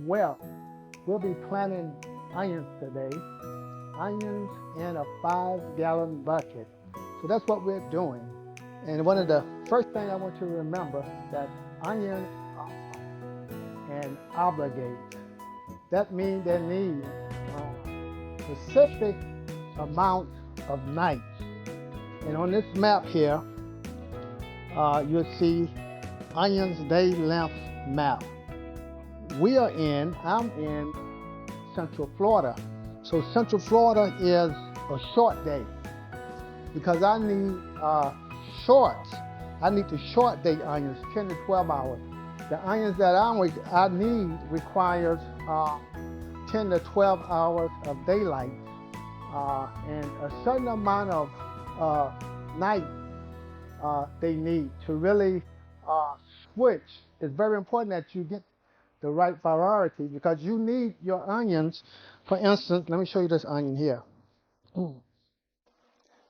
Well, we'll be planting onions today, onions in a 5-gallon bucket. So that's what we're doing. And one of the first things I want you to remember that onions are an obligate. That means they need specific amount of night. And on this map here, you'll see onions day length map. I'm in Central Florida. So Central Florida is a short day because I need shorts. I need to short day onions, 10 to 12 hours. The onions that I need requires 10 to 12 hours of daylight and a certain amount of night they need to really switch. It's very important that you get the right variety because you need your onions. For instance, let me show you this onion here.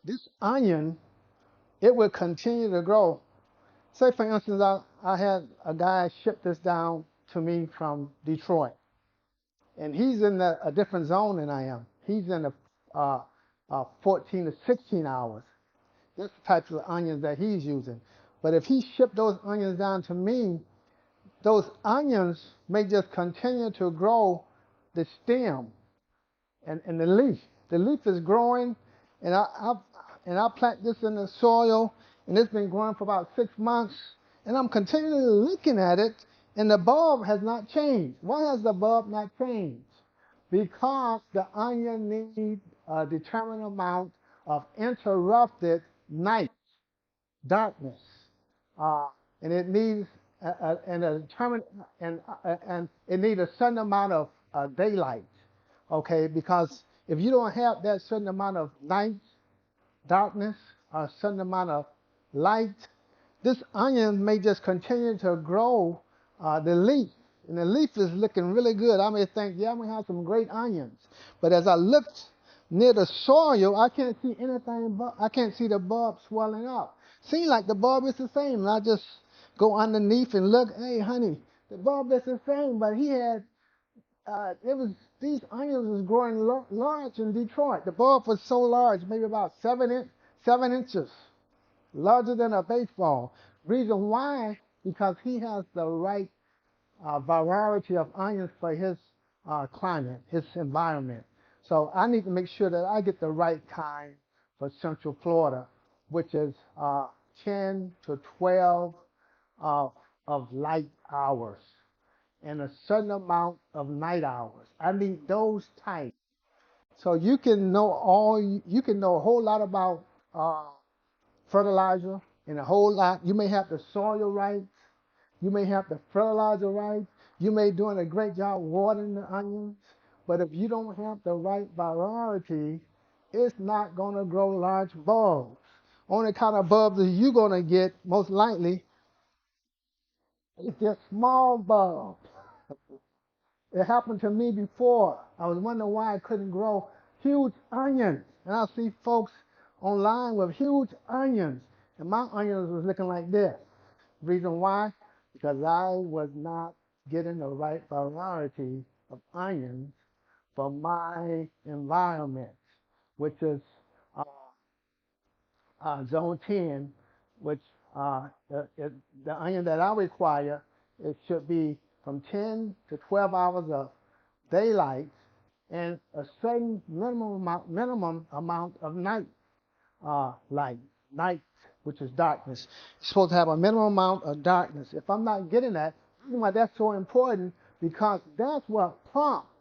This onion, it will continue to grow. Say for instance, I had a guy ship this down to me from Detroit, and he's in a different zone than I am. He's in the 14 to 16 hours. That's the types of onions that he's using. But if he shipped those onions down to me, those onions may just continue to grow the stem and the leaf. The leaf is growing, and I plant this in the soil, and it's been growing for about 6 months, and I'm continually looking at it, and the bulb has not changed. Why has the bulb not changed? Because the onion needs a determined amount of interrupted night, darkness, and it needs a determined and it needs a certain amount of daylight. Okay, because if you don't have that certain amount of night, darkness, or a certain amount of light, this onion may just continue to grow the leaf. And the leaf is looking really good. I may think, yeah, I'm gonna have some great onions. But as I looked near the soil, I can't see anything but I can't see the bulb swelling up. Seems like the bulb is the same. And I just go underneath and look, hey honey, the bulb is the same, but he had these onions was growing large in Detroit. The bulb was so large, maybe about 7 inches, larger than a baseball. Reason why? Because he has the right variety of onions for his climate, his environment. So I need to make sure that I get the right kind for Central Florida, which is 10 to 12 of light hours and a certain amount of night hours. I need those types. So you can know a whole lot about fertilizer and a whole lot. You may have the soil right. You may have the fertilizer right. You may doing a great job watering the onions. But if you don't have the right variety, it's not going to grow large bulbs. Only kind of bulbs that you're going to get, most likely, is just small bulbs. It happened to me before. I was wondering why I couldn't grow huge onions. And I see folks online with huge onions. And my onions was looking like this. Reason why? Because I was not getting the right variety of onions for my environment, which is uh, zone 10, which the onion that I require, it should be from 10 to 12 hours of daylight and a certain minimum amount of night light, night, which is darkness. It's supposed to have a minimum amount of darkness. If I'm not getting that, the reason why that's so important because that's what prompts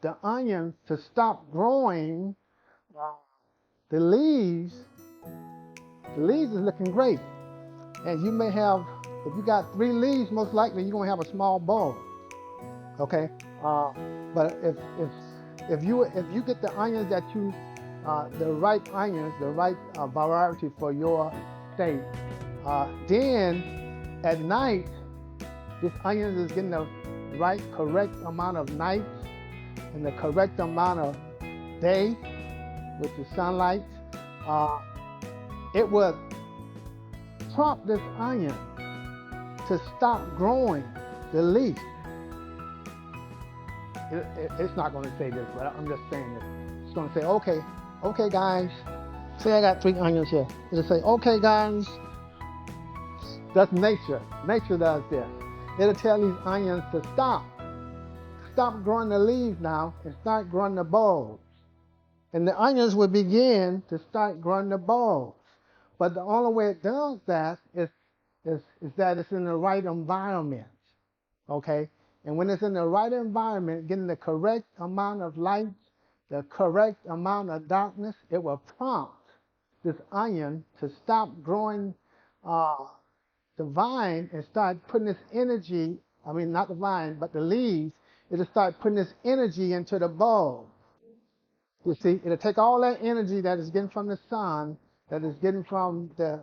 the onion to stop growing uh, the leaves. The leaves is looking great, and you may have, if you got 3 leaves, most likely you're gonna have a small bulb. Okay, but if you get the onions that you the right onions, the right variety for your state, then at night this onion is getting the right correct amount of night and the correct amount of day, which is sunlight. It will prompt this onion to stop growing the leaf, it's not going to say this, but I'm just saying this. It's going to say, okay, guys. Say I got 3 onions here. It'll say, okay, guys. That's nature. Nature does this. It'll tell these onions to stop. Stop growing the leaves now and start growing the bulbs. And the onions will begin to start growing the bulbs. But the only way it does that is that it's in the right environment. Okay? And when it's in the right environment, getting the correct amount of light, the correct amount of darkness, it will prompt this onion to stop growing the vine and start putting this energy, I mean, not the vine, but the leaves, it'll start putting this energy into the bulb. You see, it'll take all that energy that is getting from the sun, that is getting from the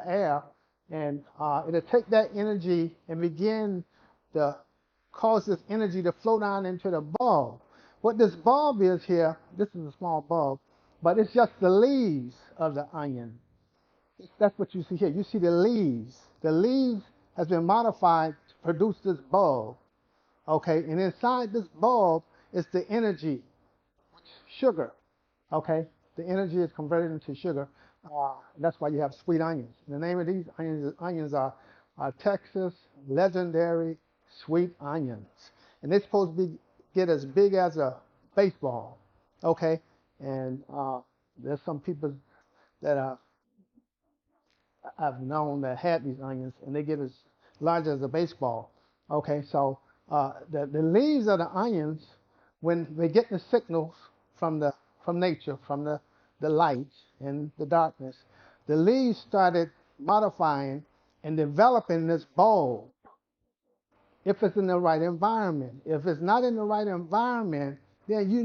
air, and it'll take that energy and begin to cause this energy to flow down into the bulb. What this bulb is here, this is a small bulb, but it's just the leaves of the onion. That's what you see here. You see the leaves. The leaves has been modified to produce this bulb. Okay, and inside this bulb is the energy, sugar. Okay, the energy is converted into sugar. That's why you have sweet onions. The name of these onions are Texas legendary sweet onions, and they're supposed to get as big as a baseball. Okay, and there's some people that I've known that had these onions, and they get as large as a baseball. Okay, so the leaves of the onions, when they get the signals from nature, from the light and the darkness, the leaves started modifying and developing this bulb. If it's in the right environment, if it's not in the right environment, then you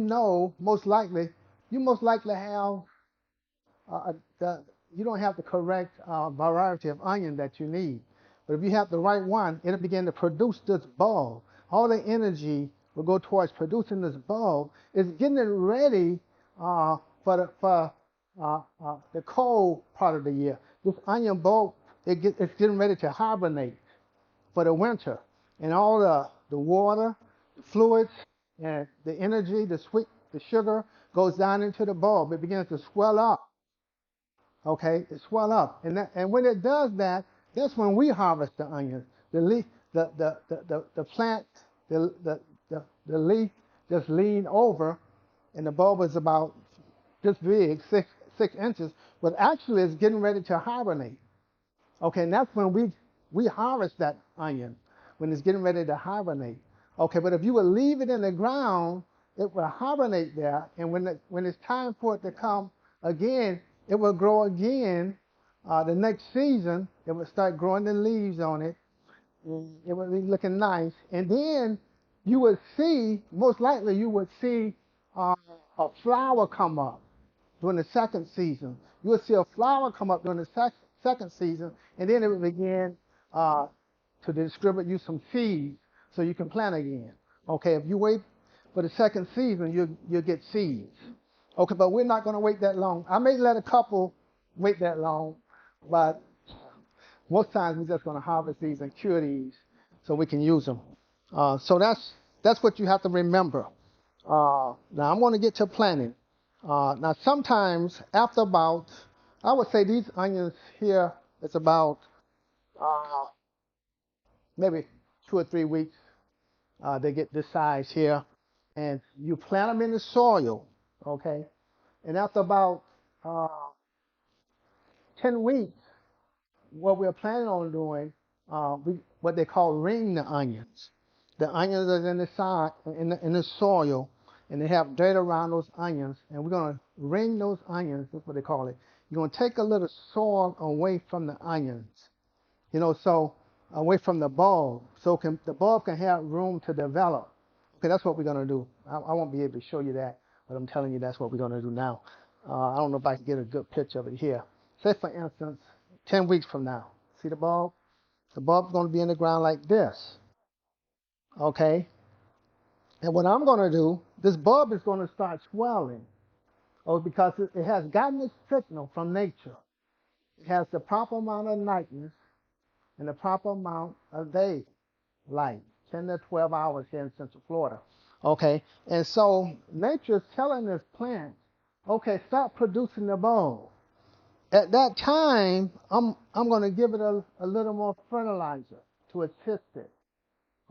most likely have you don't have the correct variety of onion that you need. But if you have the right one, it'll begin to produce this bulb. All the energy will go towards producing this bulb. It's getting it ready for the cold part of the year. This onion bulb, it's getting ready to hibernate for the winter. And all the water, the fluids, and the energy, the sugar goes down into the bulb. It begins to swell up. Okay, it swell up, and when it does that, that's when we harvest the onions. The leaf, the plant, the leaf just lean over, and the bulb is about this big, 6 inches, but actually it's getting ready to hibernate. Okay, and that's when we harvest that onion, when it's getting ready to hibernate. Okay, but if you would leave it in the ground, it will hibernate there, and when it's time for it to come again, it will grow again. The next season, it will start growing the leaves on it. It will be looking nice. And then you would see, most likely you would see a flower come up during the second season. You would see a flower come up during the second season, and then it would begin to distribute you some seeds so you can plant again. Okay, if you wait for the second season, you'll get seeds. Okay, but we're not going to wait that long. I may let a couple wait that long, but most times we're just going to harvest these and cure these so we can use them. So that's what you have to remember. Now I'm going to get to planting. Now sometimes after about, I would say these onions here, it's about maybe 2 or 3 weeks. They get this size here, and you plant them in the soil. Okay. And after about 10 weeks, what we're planning on doing, what they call ring the onions. The onions are in the soil, and they have dirt around those onions, and we're going to ring those onions. That's what they call it. You're going to take a little soil away from the onions, so away from the bulb, so the bulb can have room to develop. Okay, that's what we're going to do. I won't be able to show you that, but I'm telling you that's what we're going to do now. I don't know if I can get a good picture of it here. Say, for instance, 10 weeks from now. See the bulb? The bulb's going to be in the ground like this. Okay? And what I'm going to do, this bulb is going to start swelling. Because it has gotten its signal from nature. It has the proper amount of nitrogen and the proper amount of day. light, 10 to 12 hours here in Central Florida. Okay, and so nature's telling this plant, okay, stop producing the bulb. At that time, I'm going to give it a little more fertilizer to assist it.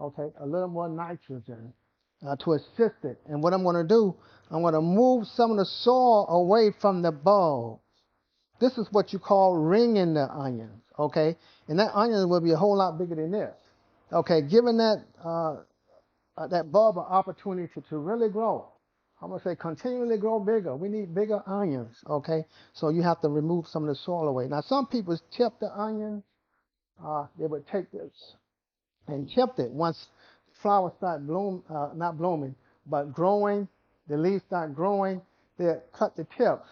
Okay, a little more nitrogen to assist it. And what I'm going to do, I'm going to move some of the soil away from the bulb. This is what you call ringing the onions. Okay, and that onion will be a whole lot bigger than this. Okay, giving that bulb an opportunity to really grow. I'm gonna say continually grow bigger. We need bigger onions, okay? So you have to remove some of the soil away. Now some people tip the onions. They would take this and tip it once flowers start not blooming, but growing. The leaves start growing. They cut the tips.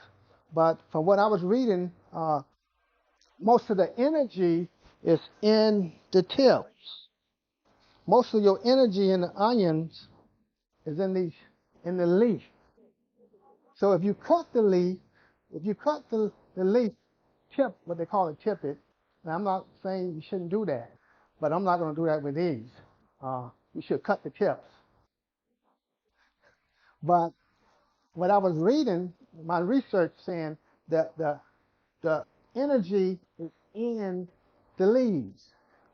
But from what I was reading, most of the energy is in the tips. Most of your energy in the onions is in the leaf. So if you cut the leaf, if you cut the leaf tip, what they call it, tip it. And I'm not saying you shouldn't do that, but I'm not going to do that with these. You should cut the tips. But what I was reading, my research saying that the energy is in the leaves.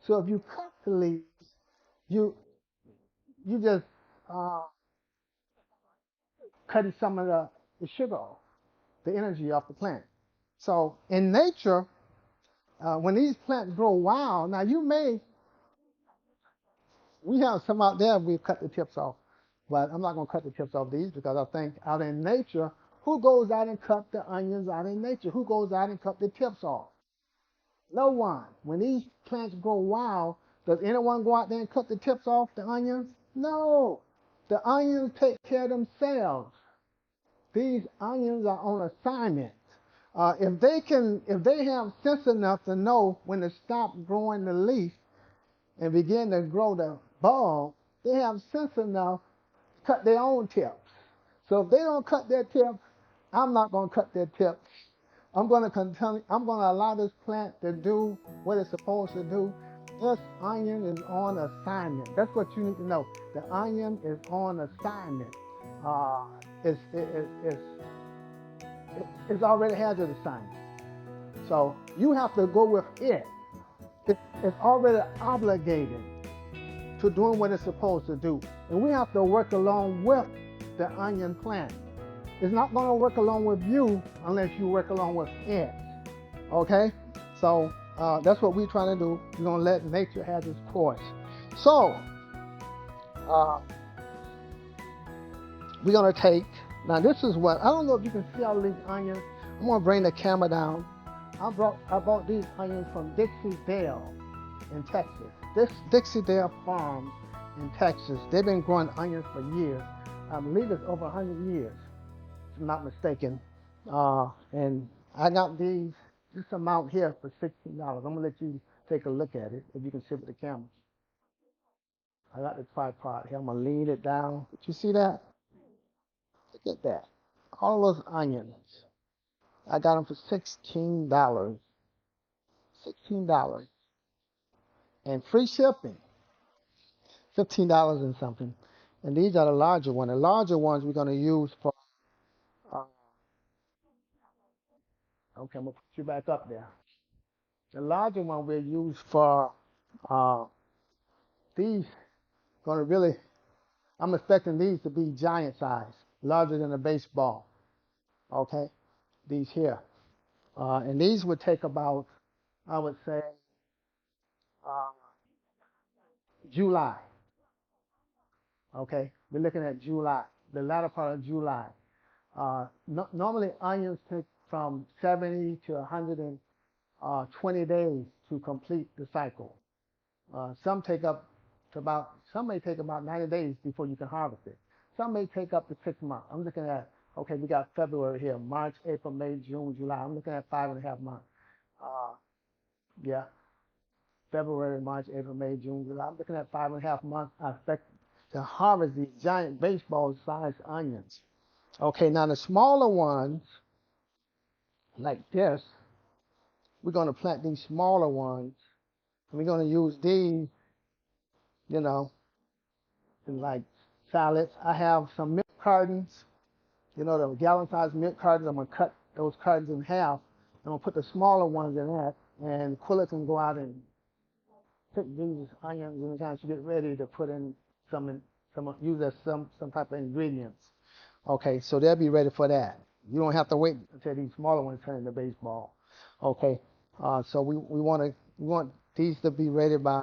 So if you cut the leaves, you you just uh, cutting some of the sugar off, the energy off the plant. So in nature, when these plants grow wild, now we have some out there we've cut the tips off, but I'm not going to cut the tips off these because I think out in nature, who goes out and cut the onions out in nature? Who goes out and cut the tips off? No one. When these plants grow wild, does anyone go out there and cut the tips off the onions? No. The onions take care of themselves. These onions are on assignment. If they have sense enough to know when to stop growing the leaf and begin to grow the bulb, they have sense enough to cut their own tips. So if they don't cut their tips, I'm not going to cut their tips. I'm going to continue. I'm going to allow this plant to do what it's supposed to do. This onion is on assignment. That's what you need to know. The onion is on assignment. Uh, it's, it, it, it's, it's already has an assignment. So you have to go with it. It's already obligated to doing what it's supposed to do. And we have to work along with the onion plant. It's not going to work along with you unless you work along with it. Okay? So that's what we're trying to do. We're going to let nature have its course. So uh, we're going to take, now this is what, I don't know if you can see all these onions. I'm going to bring the camera down. I bought these onions from Dixie Dale in Texas. This Dixie Dale Farms in Texas, they've been growing onions for years. I believe it's over 100 years, if I'm not mistaken. And I got this amount here for $16. I'm gonna let you take a look at it if you can see with the camera. I got the tripod here. I'm gonna lean it down. Did you see that? Look at that. All those onions. I got them for $16. $16 and free shipping. $15 and something. And these are the larger ones. The larger ones we're gonna use for. Uh, okay, I'm gonna put you back up there. The larger one we'll use for uh, these. Gonna really. I'm expecting these to be giant size, larger than a baseball. Okay, these here. And these would take about, I would say, uh, July. Okay, we're looking at July, the latter part of July. Normally onions take from 70 to 120 days to complete the cycle. Some may take about 90 days before you can harvest it. Some may take up to 6 months. I'm looking at, okay, we got February here, March, April, May, June, July. I'm looking at 5.5 months. Uh, yeah, February, March, April, May, June, July. I'm looking at 5.5 months. I expect to harvest these giant baseball-sized onions. Okay, now the smaller ones, like this, we're going to plant these smaller ones. And we're going to use you know, and like salads. I have some milk cartons, the gallon-sized milk cartons. I'm gonna cut those cartons in half. I'm gonna put the smaller ones in that, and Quilla can go out and pick these onions and kind of get ready to put in some use as some type of ingredients. Okay, so they'll be ready for that. You don't have to wait until these smaller ones turn into baseball. Okay, so we want these to be ready by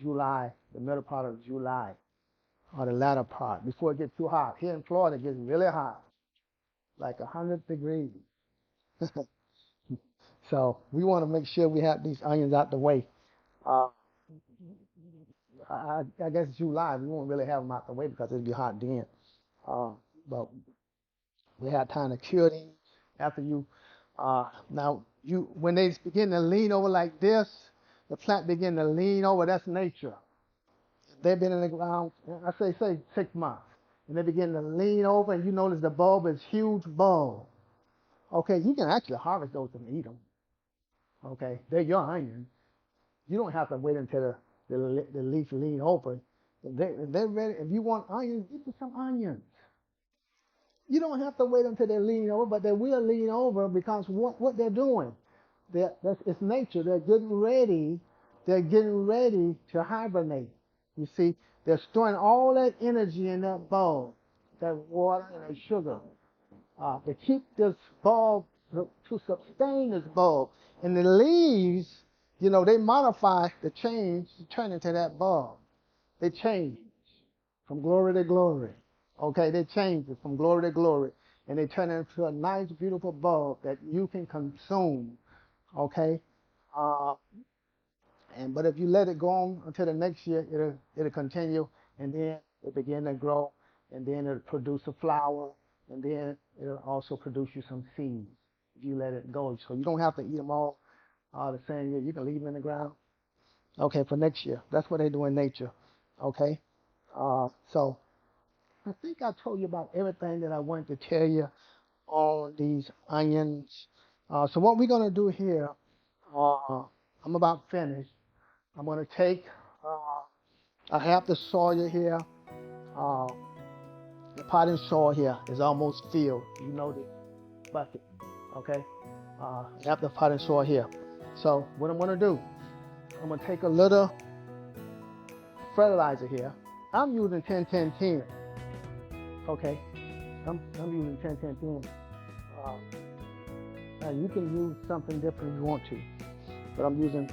July, the middle part of July, or the latter part, before it gets too hot. Here in Florida, it gets really hot, like 100 degrees. So we want to make sure we have these onions out the way. Uh, I guess July, we won't really have them out the way because it'll be hot then. Uh, but we have time to cure these after you. Now, when they begin to lean over like this, the plant begin to lean over. That's nature. They've been in the ground, I say 6 months, and they begin to lean over, and you notice the bulb is huge bulb. Okay, you can actually harvest those and eat them. Okay, they're your onions. You don't have to wait until the leaf lean over. They're ready. If you want onions, get you some onions. You don't have to wait until they lean over, but they will lean over because what they're doing, it's nature. They're getting ready. They're getting ready to hibernate. You see, they're storing all that energy in that bulb, that water and that sugar, to keep this bulb, to sustain this bulb. And the leaves, they modify the change to turn into that bulb. They change from glory to glory. Okay, they change it from glory to glory. And they turn it into a nice, beautiful bulb that you can consume. Okay? Uh, but if you let it go on until the next year, it'll continue, and then it begin to grow, and then it'll produce a flower, and then it'll also produce you some seeds if you let it go. So you don't have to eat them all the same year. You can leave them in the ground. Okay, for next year. That's what they do in nature. Okay? So I think I told you about everything that I wanted to tell you on these onions. So what we're gonna do here, I'm about finished. I'm gonna take, I have the soil here. Uh, the potting soil here is almost filled. You know the bucket, okay? I have the potting soil here. So what I'm gonna do, I'm gonna take a little fertilizer here. I'm using 10-10-10. Okay, I'm using 10-10-10. Now you can use something different if you want to, but I'm using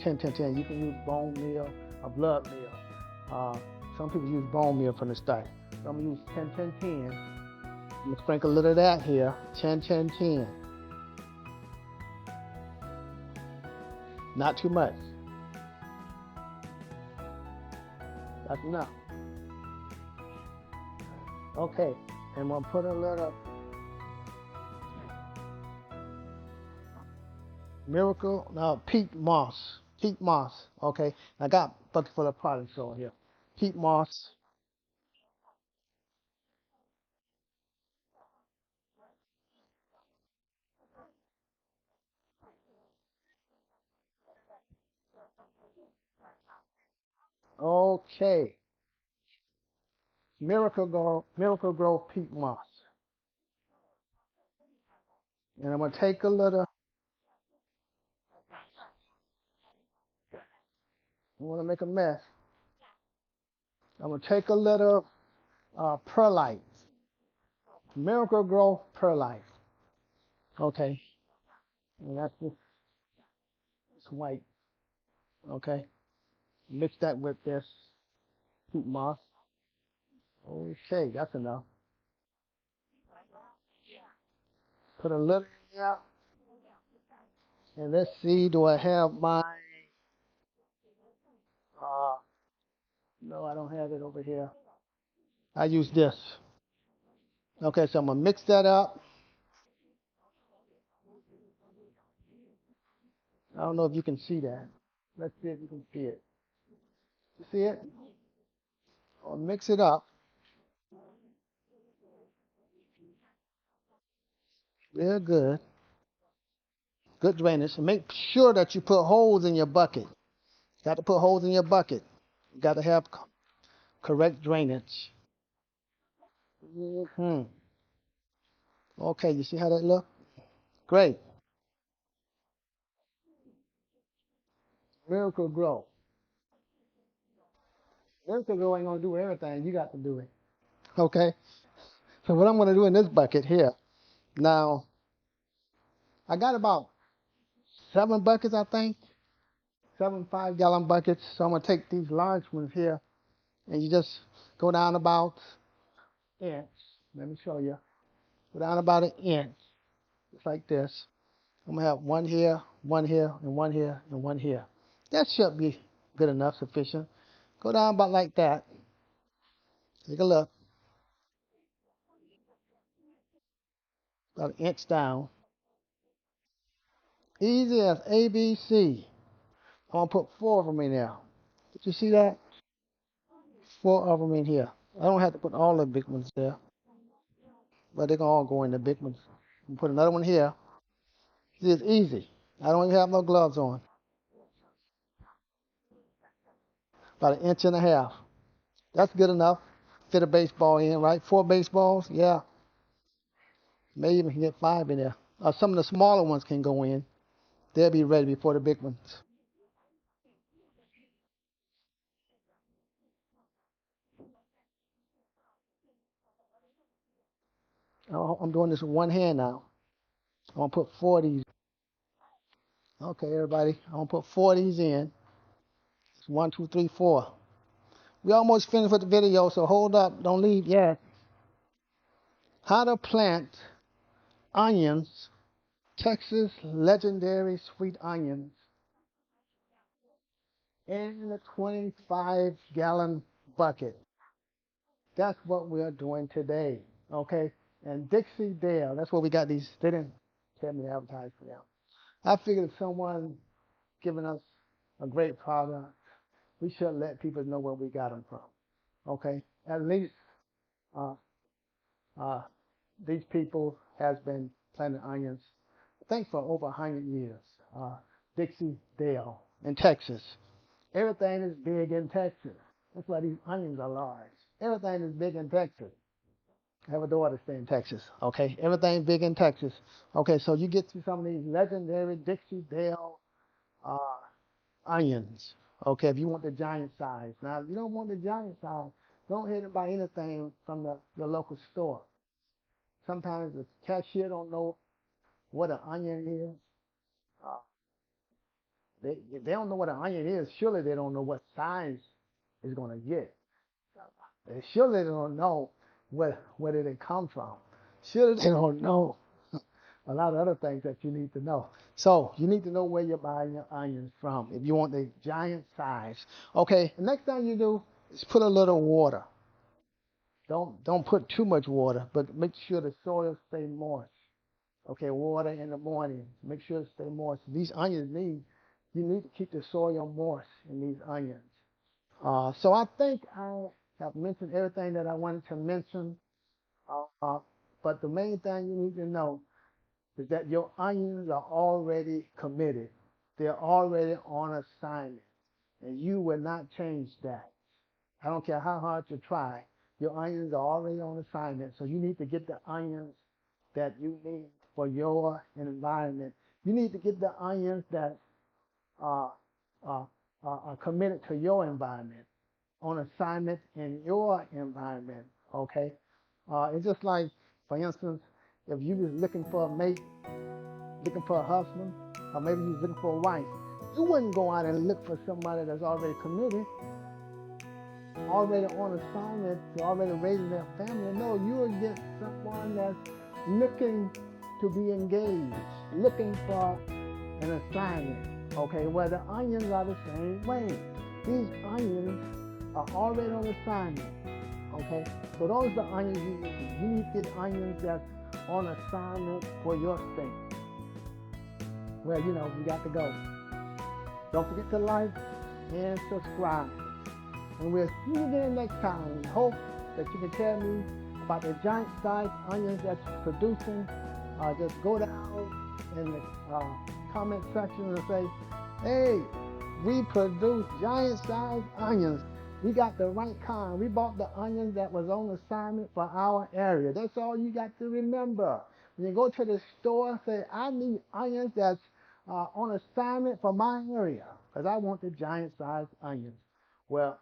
10-10-10. You can use bone meal or blood meal. Some people use bone meal from the start. So I'm gonna use 10-10-10. I'm gonna sprinkle a little of that here. 10-10-10. Not too much. That's enough. Okay, and we'll put a little miracle, no, peat moss. Peat moss, okay? I got a bucket full of potting soil here. Peat moss. Okay, miracle grow peat moss. And I'm gonna take a little, I wanna make a mess. I'm gonna take a little perlite. Miracle grow perlite. Okay, and that's just it's white. Okay, mix that with this peat moss. Okay, that's enough. Put a little here. And let's see, do I have my, uh, no, I don't have it over here. I use this. Okay, so I'm gonna mix that up. I don't know if you can see that. Let's see if you can see it. You see it? I'll mix it up real good. Good drainage. And make sure that you put holes in your bucket. You got to put holes in your bucket. You got to have correct drainage. Okay, you see how that look? Great. Miracle Grow. Miracle Grow ain't gonna do everything. You got to do it. Okay. So what I'm gonna do in this bucket here. Now I got about 7 buckets, I think. 7 5-gallon buckets. So I'm gonna take these large ones here, and you just go down about inch. Let me show you. Go down about an inch, just like this. I'm gonna have one here, and one here, and one here. That should be good enough, sufficient. Go down about like that. Take a look. About an inch down. Easy as ABC. I'm gonna put 4 of them in there. Did you see that? 4 of them in here. I don't have to put all the big ones there, but they can all go in the big ones. Put another one here. See, it's easy. I don't even have no gloves on. About an inch and a half. That's good enough. Fit a baseball in, right? 4 baseballs, yeah. Maybe even can get 5 in there. Some of the smaller ones can go in. They'll be ready before the big ones. I'm doing this with one hand now. I'm gonna put 4 of these. Okay, everybody. I'm gonna put 4 of these in. It's 1, 2, 3, 4. We almost finished with the video, so hold up. Don't leave yet. How to plant onions, Texas legendary sweet onions, in a 25-gallon bucket. That's what we're doing today, okay? And Dixie Dale, that's where we got these. They didn't tell me to advertise for them. I figured if someone giving us a great product, we should let people know where we got them from, okay? At least uh, uh, these people has been planting onions, I think for over 100 years. Uh, Dixie Dale in Texas. Everything is big in Texas. That's why these onions are large. Everything is big in Texas. I have a daughter stay in Texas. Okay, everything big in Texas. Okay, so you get to some of these legendary Dixie Dale uh, onions. Okay, if you want the giant size. Now, if you don't want the giant size, don't hit and buy anything from the local store. Sometimes the cashier don't know what an onion is. Uh, they don't know what an onion is. Surely they don't know what size it's going to get. They surely don't know where did it come from. Surely they don't know a lot of other things that you need to know. So you need to know where you're buying your onions from if you want the giant size. Okay, the next thing you do is put a little water. Don't put too much water, but make sure the soil stay moist. Okay, water in the morning. Make sure it stay moist. These onions you need to keep the soil moist in these onions. So I think I have mentioned everything that I wanted to mention. Uh, but the main thing you need to know is that your onions are already committed. They're already on assignment. And you will not change that. I don't care how hard you try. Your onions are already on assignment. So you need to get the onions that you need for your environment. You need to get the onions that uh, uh, are committed to your environment, on assignment in your environment. Okay, it's just like, for instance, if you was looking for a mate, looking for a husband, or maybe you was looking for a wife, you wouldn't go out and look for somebody that's already committed, already on assignment, already raising their family. No, you will get someone that's looking to be engaged, looking for an assignment. Okay, well, the onions are the same way. These onions are already on assignment. Okay, so those are the onions you need. You need to get onions that's on assignment for your state. Well, we got to go. Don't forget to like and subscribe. And we'll see you again next time. We hope that you can tell me about the giant size onions that you're producing. Just go down in the comment section and say, hey, we produce giant size onions. We got the right kind. We bought the onions that was on assignment for our area. That's all you got to remember. When you go to the store, say, I need onions that's on assignment for my area because I want the giant sized onions. Well,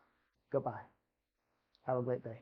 goodbye. Have a great day.